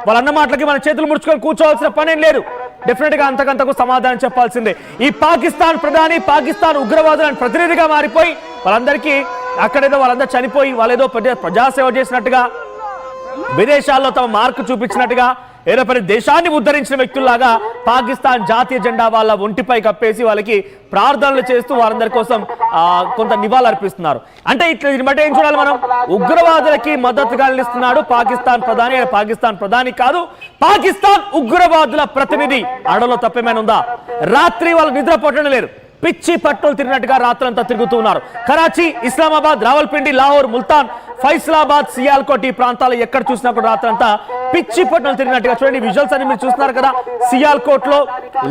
వాళ్ళన్న మాటలకి మన చేతులు ముడుచుకొని కూర్చోవాల్సిన పనేం లేదు. డెఫినెట్ గా అంతకంతకు సమాధానం చెప్పాల్సిందే. ఈ పాకిస్తాన్ ప్రధాని పాకిస్తాన్ ఉగ్రవాదులను ప్రతినిధిగా మారిపోయి వాళ్ళందరికీ అక్కడేదో వాళ్ళందరూ చనిపోయి వాళ్ళేదో ప్రజాసేవ చేసినట్టుగా విదేశాల్లో తమ మార్కు చూపించినట్టుగా ఏదోపరి దేశాన్ని ఉద్ధరించిన వ్యక్తుల్లాగా పాకిస్తాన్ జాతీయ జెండా వాళ్ళ ఒంటిపై కప్పేసి వాళ్ళకి ప్రార్థనలు చేస్తూ వారందరి కోసం కొంత నివాళులు అర్పిస్తున్నారు. అంటే ఇట్లా దీన్ని బట్టి ఏం చూడాలి మనం, ఉగ్రవాదులకి మద్దతుగా నిలుస్తున్నాడు పాకిస్తాన్ ప్రధాని. పాకిస్తాన్ ప్రధాని కాదు, పాకిస్తాన్ ఉగ్రవాదుల ప్రతినిధి. అడలో తప్పేమైనా ఉందా? రాత్రి వాళ్ళు నిద్ర పట్టడం లేరు, పిచ్చి పట్టులు తిరిగినట్టుగా రాత్రంతా తిరుగుతూ ఉన్నారు. కరాచీ, ఇస్లామాబాద్, రావల్పిండి, లాహోర్, ముల్తాన్, ఫైసలాబాద్, సియాల్కోట్ ఈ ప్రాంతాలు ఎక్కడ చూసినా కూడా రాత్రంతా పిచ్చి పట్టులు తిరిగినట్టుగా. చూడండి విజువల్స్ అని మీరు చూస్తున్నారు కదా. సియాల్కోట్ లో,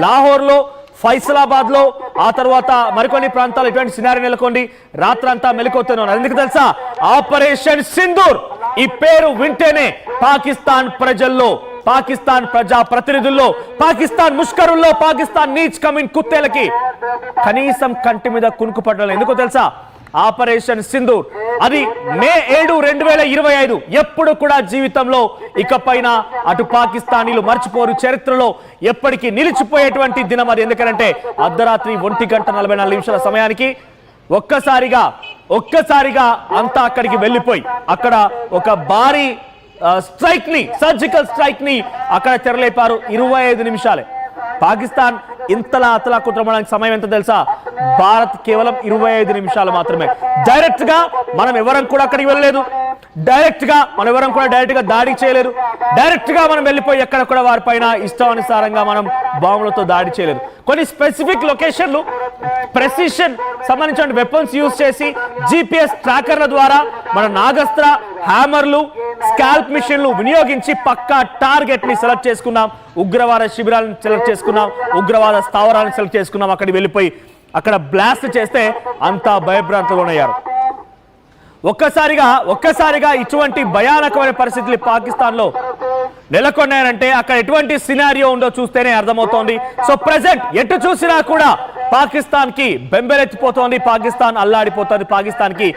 లాహోర్ లో, ఫైసలాబాద్ లో, ఆ తర్వాత మరికొన్ని ప్రాంతాలు ఇటువంటి సినారీ నెలకొండి రాత్రంతా మెలుకుతున్నారు. ఎందుకు తెలుసా? ఆపరేషన్ సింధూర్. ఈ పేరు వింటేనే పాకిస్తాన్ ప్రజల్లో, పాకిస్తాన్ ప్రజా ప్రతినిధుల్లో, పాకిస్తాన్ ముష్కరుల్లో, పాకిస్తాన్ నీచ్ కమిన్ కుత్తేలకి కనీసం కంటి మీద కునుకు పడడం. ఎందుకో తెలుసా? ఆపరేషన్ సింధూర్ అది మే 7, 2025. ఎప్పుడు కూడా జీవితంలో ఇకపైన అటు పాకిస్తానీలు మర్చిపోరు. చరిత్రలో ఎప్పటికీ నిలిచిపోయేటువంటి దినం అది. ఎందుకంటే అర్ధరాత్రి 1:44 సమయానికి ఒక్కసారిగా అంతా అక్కడికి వెళ్ళిపోయి అక్కడ ఒక భారీ స్ట్రైక్ ని, సర్జికల్ స్ట్రైక్ ని అక్కడ తెరలేపారు. 25 నిమిషాలే. పాకిస్తాన్ ఇంతలా అతలాకుతలమడానికి సమయం ఎంత తెలుసా? భారత్ కేవలం 25 నిమిషాలు మాత్రమే. డైరెక్ట్ గా మనం ఎవరం కూడా అక్కడికి వెళ్ళలేదు. డైరెక్ట్ గా దాడి చేయలేదు. డైరెక్ట్ గా మనం వెళ్ళిపోయి ఎక్కడ కూడా వారిపైన ఇష్టానుసారంగా మనం బాంబులతో దాడి చేయలేదు. కొన్ని స్పెసిఫిక్ లొకేషన్లు ప్రెసిషన్ సంబంధించిన వెపన్స్ యూజ్ చేసి GPS ట్రాకర్ల ద్వారా మన నాగస్త్ర, హ్యామర్లు, స్కాల్ప్ మిషన్లు వినియోగించి పక్కా టార్గెట్ ని సెలెక్ట్ చేసుకున్నాం. ఉగ్రవాద శిబిరాలను సెలెక్ట్ చేసుకున్నాం, ఉగ్రవాద స్థావరాలను సెలెక్ట్ చేసుకున్నాం. అక్కడికి వెళ్ళిపోయి అక్కడ బ్లాస్ట్ చేస్తే అంతా భయభ్రాంతులు అయ్యారు. ఒక్కసారిగా ఇటువంటి భయానకమైన పరిస్థితులు పాకిస్తాన్ లో నెలకొన్నాయంటే అక్కడ ఎటువంటి సినారియో ఉందో చూస్తేనే అర్థమవుతోంది. సో ప్రెసెంట్ ఎటు చూసినా కూడా పాకిస్తాన్ కి బెంబెలెత్తిపోతోంది, పాకిస్తాన్ అల్లాడిపోతోంది. పాకిస్తాన్ కి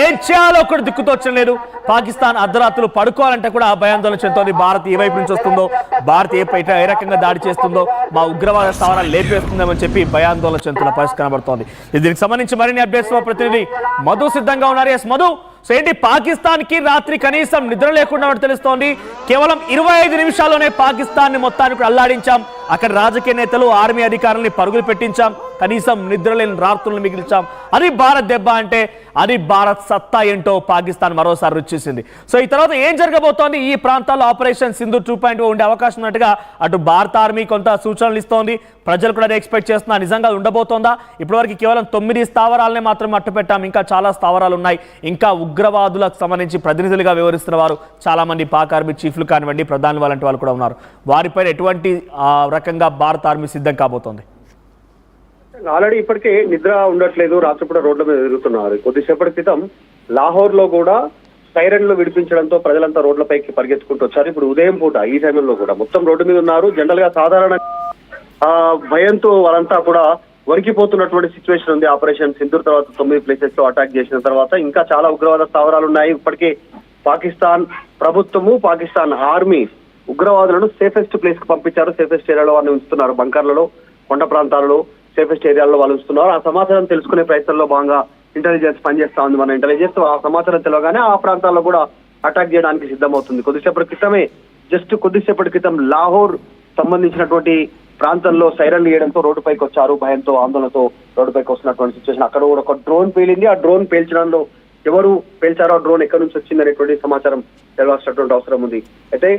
ఏం చేయాలో కూడా దిక్కుతోచలేదు. పాకిస్తాన్ అర్ధరాత్రులు పడుకోవాలంటే కూడా భయాందోళన చెందుతోంది. భారత్ ఏ వైపు నుంచి వస్తుందో, భారత్ ఏ రకంగా దాడి చేస్తుందో, మా ఉగ్రవాద స్థావరాలు లేపేస్తుందని చెప్పి భయాందోళన చెందుతున్న పరిస్థితి కనబడుతోంది. దీనికి సంబంధించి మరిన్ని అప్డేట్స్ మా ప్రతినిధి మధు సిద్ధంగా ఉన్నారు. ఎస్ మధు, సో ఏంటి పాకిస్తాన్ కి రాత్రి కనీసం నిద్ర లేకుండా తెలుస్తోంది. కేవలం 25 నిమిషాల్లోనే పాకిస్తాన్ ని మొత్తానికి అల్లాడించాం. అక్కడ రాజకీయ నేతలు, ఆర్మీ అధికారుల్ని పరుగులు పెట్టించాం. కనీసం నిద్రలేని రాత్రులను మిగిల్చాం. అది భారత్ దెబ్బ అంటే అది భారత్ సత్తా ఏంటో పాకిస్తాన్ మరోసారి రుచేసింది. సో ఈ తర్వాత ఏం జరగబోతోంది? ఈ ప్రాంతాల్లో ఆపరేషన్ సింధూర్ 2.0 ఉండే అవకాశం ఉన్నట్టుగా అటు భారత ఆర్మీ కొంత సూచనలు ఇస్తోంది. ప్రజలు కూడా ఎక్స్పెక్ట్ చేస్తున్నారు. నిజంగా ఉండబోతోందా? ఇప్పటివరకు కేవలం 9 స్థావరాలనే మాత్రం అట్టుపెట్టాం. ఇంకా చాలా స్థావరాలు ఉన్నాయి. ఇంకా ఉగ్రవాదులకు సంబంధించి ప్రతినిధులుగా వ్యవహరిస్తున్న వారు చాలా మంది పాక్ ఆర్మీ చీఫ్లు కానివ్వండి, ప్రధాని లాంటి వాళ్ళు కూడా ఉన్నారు. వారిపైన ఎటువంటి రకంగా భారత ఆర్మీ సిద్ధం కాబోతోంది? ఆల్రెడీ ఇప్పటికే నిద్ర ఉండట్లేదు, రాత్రిపూట రోడ్ల మీద తిరుగుతున్నారు. కొద్దిసేపటి క్రితం లాహోర్ లో కూడా సైరన్లు విడిపించడంతో ప్రజలంతా రోడ్లపైకి పరిగెత్తుకుంటూ వచ్చారు. ఇప్పుడు ఉదయం పూట ఈ సమయంలో కూడా మొత్తం రోడ్డు మీద ఉన్నారు. జనరల్ గా సాధారణ భయంతో వాళ్ళంతా కూడా వణికిపోతున్నటువంటి సిచ్యువేషన్ ఉంది. ఆపరేషన్ సింధూర్ తర్వాత 9 ప్లేసెస్ లో అటాక్ చేసిన తర్వాత ఇంకా చాలా ఉగ్రవాద స్థావరాలు ఉన్నాయి. ఇప్పటికే పాకిస్తాన్ ప్రభుత్వము, పాకిస్తాన్ ఆర్మీ ఉగ్రవాదులను సేఫెస్ట్ ప్లేస్ కు పంపించారు. సేఫెస్ట్ ఏరియాలో వారిని ఉంచుతున్నారు. బంకర్లలో, కొండ ప్రాంతాలలో సేఫెస్ట్ ఏరియాలో వాళ్ళు ఉంచుతున్నారు. ఆ సమాచారం తెలుసుకునే ప్రయత్నంలో భాగంగా ఇంటెలిజెన్స్ పనిచేస్తా ఉంది. మన ఇంటెలిజెన్స్ ఆ సమాచారం తెలియగానే ఆ ప్రాంతాల్లో కూడా అటాక్ చేయడానికి సిద్ధమవుతుంది. కొద్దిసేపటి క్రితం లాహోర్ సంబంధించినటువంటి ప్రాంతంలో సైరన్లు వేయడంతో రోడ్డుపైకి వచ్చారు. భయంతో, ఆందోళనతో రోడ్డుపైకి వస్తున్నటువంటి సిచ్యువేషన్. అక్కడ కూడా ఒక డ్రోన్ పేలింది. ఆ డ్రోన్ పేల్చడంలో ఎవరు పేల్చారో, ఆ డ్రోన్ ఎక్కడి నుంచి వచ్చింది అనేటువంటి సమాచారం తెలవాల్సినటువంటి అవసరం ఉంది. అయితే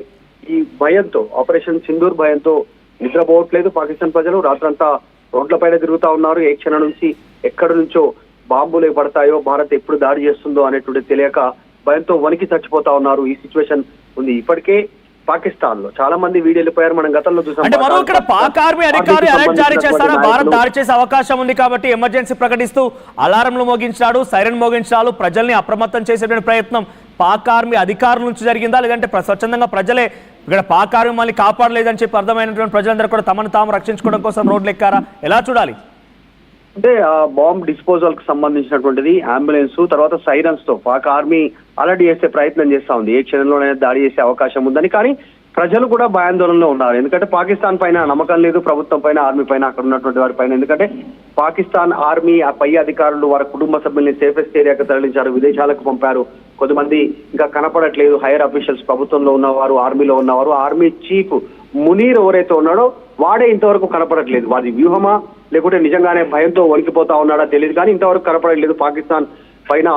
ఈ భయంతో, ఆపరేషన్ సింధూర్ భయంతో నిద్రపోవట్లేదు పాకిస్తాన్ ప్రజలు. రాత్రంతా రోడ్లపైన తిరుగుతా ఉన్నారు. ఏ క్షణం నుంచి ఎక్కడి నుంచో బాంబులు పడతాయో, భారత్ ఎప్పుడు దాడి చేస్తుందో అనేటువంటి తెలియక భయంతో వణికి చచ్చిపోతా ఉన్నారు. ఈ సిచ్యువేషన్ ఉంది. ఇప్పటికే పాకిస్తాన్ లో చాలా మంది వీడియో వెళ్ళిపోయారు. మనం గతంలో చూసాం. అంటే మరో ఇక్కడ పాక్ ఆర్మీ అధికారి అలర్ట్ జారీ చేస్తారా? భారత్ దాడి చేసే అవకాశం ఉంది కాబట్టి ఎమర్జెన్సీ ప్రకటిస్తూ అలారంలు మోగించాడు, సైరన్ మోగించాడు. ప్రజల్ని అప్రమత్తం చేసేటువంటి ప్రయత్నం పాక్ ఆర్మీ అధికారుల నుంచి జరిగిందా, లేదంటే స్వచ్ఛందంగా ప్రజలే ఇక్కడ పాక్ ఆర్మీ మళ్ళీ కాపాడలేదని చెప్పి అర్థమైనటువంటి ప్రజలందరూ కూడా తమను తాము రక్షించుకోవడం కోసం రోడ్లు ఎక్కారా? ఎలా చూడాలి? అంటే బాంబ్ డిస్పోజల్ కి సంబంధించినటువంటిది అంబులెన్స్, తర్వాత సైరన్స్ తో పాక్ ఆర్మీ అలర్ట్ చేసే ప్రయత్నం చేస్తా ఉంది. ఏ క్షణంలోనైనా దాడి చేసే అవకాశం ఉందని. కానీ ప్రజలు కూడా భయాందోళనలో ఉన్నారు. ఎందుకంటే పాకిస్తాన్ పైన నమ్మకం లేదు, ప్రభుత్వం పైన, ఆర్మీ పైన, అక్కడ ఉన్నటువంటి వారి పైన. ఎందుకంటే పాకిస్తాన్ ఆర్మీ ఆ పై అధికారులు వారి కుటుంబ సభ్యుల్ని సేఫెస్ట్ ఏరియాకి తరలించారు, విదేశాలకు పంపారు. కొంతమంది ఇంకా కనపడట్లేదు, హైయర్ అఫీషియల్స్, ప్రభుత్వంలో ఉన్నవారు, ఆర్మీలో ఉన్నవారు. ఆర్మీ చీఫ్ మునీర్ ఎవరైతే ఉన్నాడో వాడే ఇంతవరకు కనపడట్లేదు. వారి వ్యూహమా లేకుంటే నిజంగానే భయంతో వణికిపోతా ఉన్నాడా తెలియదు, కానీ ఇంతవరకు కనపడట్లేదు. పాకిస్తాన్ పైన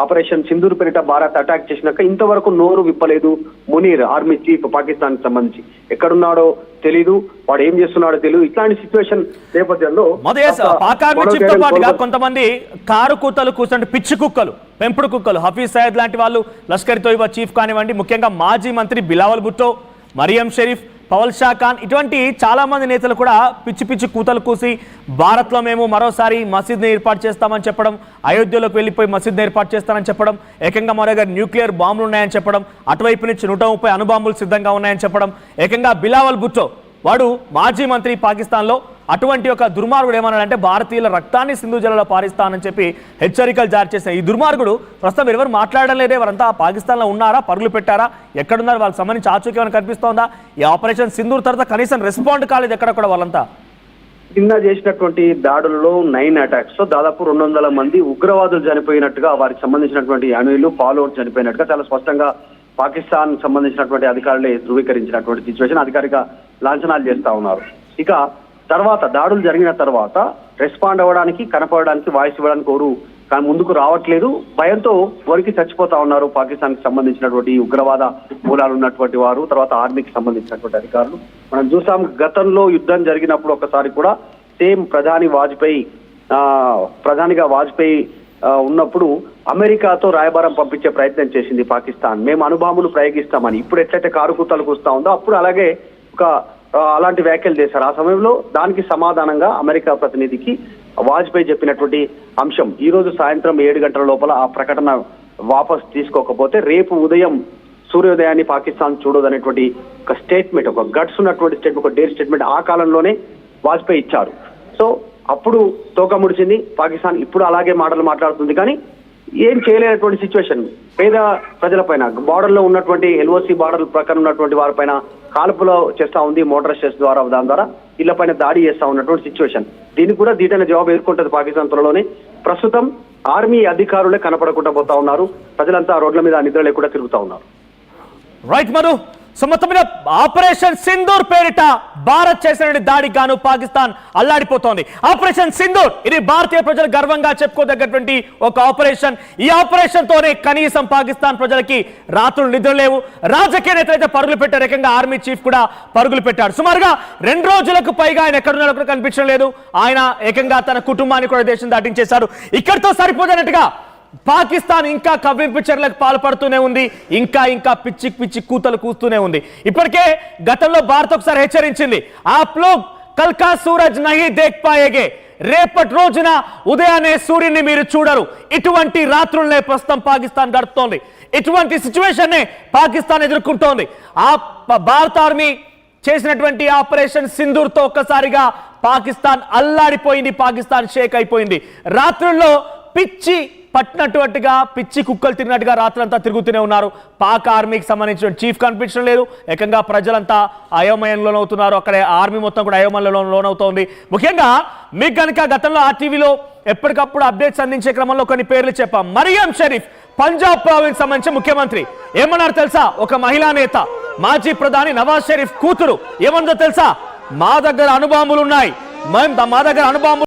ఆపరేషన్ సింధూర్ పేరిట భారత్ అటాక్ చేసినాక ఇంతవరకు నోరు విప్పలేదు మునీర్, ఆర్మీ చీఫ్ పాకిస్తాన్ కి సంబంధించి. ఎక్కడున్నాడో తెలీదు, వాడు ఏం చేస్తున్నాడో తెలియదు. ఇట్లాంటి సిచ్యువేషన్ నేపథ్యంలో కొంతమంది కారు కూతలు కూర్చుంటే పిచ్చి కుక్కలు, పెంపుడు కుక్కలు, హఫీజ్ సయ్యద్ లాంటి వాళ్ళు, లష్కర్ తోయిబా చీఫ్ కానివ్వండి, ముఖ్యంగా మాజీ మంత్రి బిలావల్ భుట్టో, మరియం షరీఫ్, పవల్ షా ఖాన్, ఇటువంటి చాలా మంది నేతలు కూడా పిచ్చి పిచ్చి కూతలు కూసి భారత్లో మేము మరోసారి మసీద్ని ఏర్పాటు చేస్తామని చెప్పడం, అయోధ్యలోకి వెళ్ళిపోయి మసీద్ని ఏర్పాటు చేస్తామని చెప్పడం, ఏకంగా మరోగా న్యూక్లియర్ బాంబులు ఉన్నాయని చెప్పడం, అటువైపు నుంచి 130 అణుబాంబులు సిద్ధంగా ఉన్నాయని చెప్పడం, ఏకంగా బిలావల్ భుట్టో వాడు మాజీ మంత్రి పాకిస్తాన్లో, అటువంటి ఒక దుర్మార్గుడు ఏమన్నాడంటే భారతీయుల రక్తాన్ని సింధు జలంలో పారిస్తానని చెప్పి హెచ్చరికలు జారీ చేసిన ఈ దుర్మార్గుడు ప్రస్తుతం ఎవరు మాట్లాడడం లేదే, వారంతా పాకిస్తాన్లో ఉన్నారా, పరుగులు పెట్టారా, ఎక్కడున్నారు, వాళ్ళకి సంబంధించి ఆచూకీ ఏమైనా కనిపిస్తోందా? ఈ ఆపరేషన్ సింధూర్ తర్వాత కనీసం రెస్పాండ్ కాలేదు ఎక్కడ కూడా వాళ్ళంతా. నిన్న చేసినటువంటి దాడులలో 9 అటాక్స్ తో దాదాపు 200 మంది ఉగ్రవాదులు చనిపోయినట్టుగా, వారికి సంబంధించినటువంటి అణువులు ఫాలోవర్స్ చనిపోయినట్టుగా చాలా స్పష్టంగా పాకిస్తాన్ సంబంధించినటువంటి అధికారులే ధృవీకరించినటువంటి సిచ్యువేషన్. అధికారిక లాంఛనాలు చేస్తా ఉన్నారు. ఇక తర్వాత దాడులు జరిగిన తర్వాత రెస్పాండ్ అవ్వడానికి, కనపడడానికి, వాయిస్ ఇవ్వడానికి ఎవరు కానీ ముందుకు రావట్లేదు. భయంతో వరికి చచ్చిపోతా ఉన్నారు పాకిస్తాన్ కి సంబంధించినటువంటి ఉగ్రవాద మూలాలు ఉన్నటువంటి వారు, తర్వాత ఆర్మీకి సంబంధించినటువంటి అధికారులు. మనం చూసాం గతంలో యుద్ధం జరిగినప్పుడు ఒకసారి కూడా సేమ్ ప్రధానిగా వాజ్పేయి ఉన్నప్పుడు అమెరికాతో రాయబారం పంపించే ప్రయత్నం చేసింది పాకిస్తాన్, మేము అణుబాంబులు ప్రయోగిస్తామని. ఇప్పుడు ఎట్లయితే కారుకూతలకు వస్తా ఉందో అప్పుడు అలాగే అలాంటి వ్యాఖ్యలు చేశారు. ఆ సమయంలో దానికి సమాధానంగా అమెరికా ప్రతినిధికి వాజ్పేయి చెప్పినటువంటి అంశం, ఈ రోజు సాయంత్రం 7 గంటల లోపల ఆ ప్రకటన వాపస్ తీసుకోకపోతే రేపు ఉదయం సూర్యోదయాన్ని పాకిస్తాన్ చూడదనేటువంటి ఒక స్టేట్మెంట్, ఒక గట్స్ ఉన్నటువంటి స్టేట్మెంట్, ఒక డేర్ స్టేట్మెంట్ ఆ కాలంలోనే వాజ్పేయి ఇచ్చారు. సో అప్పుడు తోక ముడిచింది పాకిస్తాన్. ఇప్పుడు అలాగే మాటలు మాట్లాడుతుంది, కానీ ఏం చేయలేనటువంటి సిచ్యువేషన్. పేద ప్రజల పైన, బార్డర్ లో ఉన్నటువంటి ఎల్ఓసి బార్డర్ ప్రక్కన ఉన్నటువంటి వారిపైన కాల్పులో చేస్తా ఉంది మోటార్ షెల్స్ ద్వారా, దాని ద్వారా ఇళ్లపైన దాడి చేస్తా ఉన్నటువంటి సిచ్యువేషన్. దీనికి కూడా దీటైన జవాబు ఎదుర్కొంటుంది పాకిస్తాన్ త్వరలోనే. ప్రస్తుతం ఆర్మీ అధికారులే కనపడకుండా పోతా ఉన్నారు, ప్రజలంతా రోడ్ల మీద నిద్ర లేకుండా తిరుగుతా ఉన్నారు. రైట్ మను, సో మొత్తం మీద ఆపరేషన్ సింధూర్ పేరిట భారత్ చేసిన దాడికి గాను పాకిస్తాన్ అల్లాడిపోతోంది. ఆపరేషన్ సింధూర్ ఇది భారతీయ ప్రజలు గర్వంగా చెప్పుకోదగ్గటువంటి ఒక ఆపరేషన్. ఈ ఆపరేషన్ తోనే కనీసం పాకిస్తాన్ ప్రజలకి రాత్రులు నిద్ర లేవు. రాజకీయ నేతలైతే పరుగులు పెట్టారు, ఏకంగా ఆర్మీ చీఫ్ కూడా పరుగులు పెట్టాడు. సుమారుగా 2 రోజులకు పైగా ఆయన ఎక్కడున్నారో కూడా కనిపించడం లేదు. ఆయన ఏకంగా తన కుటుంబాన్ని కూడా దేశం దాటించేశారు. ఇక్కడితో సరిపోదన్నట్టుగా పాకిస్తాన్ ఇంకా కవ్వింపు చర్యలకు పాల్పడుతూనే ఉంది, ఇంకా ఇంకా పిచ్చి పిచ్చి కూతలు కూస్తూనే ఉంది. ఇప్పటికే గతంలో భారత్ ఒకసారి హెచ్చరించింది, ఆప్ లోగ్ కల్కా సూరజ్ నహీ దేఖ్ పాయేగే, రేపటి రోజున ఉదయాన్నే సూర్యుని మీరు చూడరు. ఇటువంటి రాత్రులనే ప్రస్తుతం పాకిస్తాన్ గడుపుతోంది. ఇటువంటి సిచ్యువేషన్ నే పాకిస్తాన్ ఎదుర్కొంటోంది. ఆ భారత ఆర్మీ చేసినటువంటి ఆపరేషన్ సింధూర్ తో ఒక్కసారిగా పాకిస్తాన్ అల్లాడిపోయింది, పాకిస్తాన్ షేక్ అయిపోయింది. రాత్రుల్లో పిచ్చి పట్టినట్టుగా, పిచ్చి కుక్కలు తిరిగినట్టుగా రాత్రంతా తిరుగుతూనే ఉన్నారు. పాక్ ఆర్మీకి సంబంధించిన చీఫ్ కనిపించడం లేదు, ఏకంగా ప్రజలంతా అయోమయంలో లోనవుతున్నారు. అక్కడే ఆర్మీ మొత్తం కూడా అయోమయంలో లోనవుతోంది. ముఖ్యంగా మీకు కనుక గతంలో ఆర్టీవీలో ఎప్పటికప్పుడు అప్డేట్స్ అందించే క్రమంలో కొన్ని పేర్లు చెప్పాం. మరియం షరీఫ్ పంజాబ్ ప్రావిన్స్ సంబంధించిన ముఖ్యమంత్రి ఏమన్నారు తెలుసా? ఒక మహిళా నేత, మాజీ ప్రధాని నవాజ్ షరీఫ్ కూతురు ఏమన్నదో తెలుసా? మా దగ్గర అణుబాంబులు ఉన్నాయి, మా దగ్గర అణుబాంబులు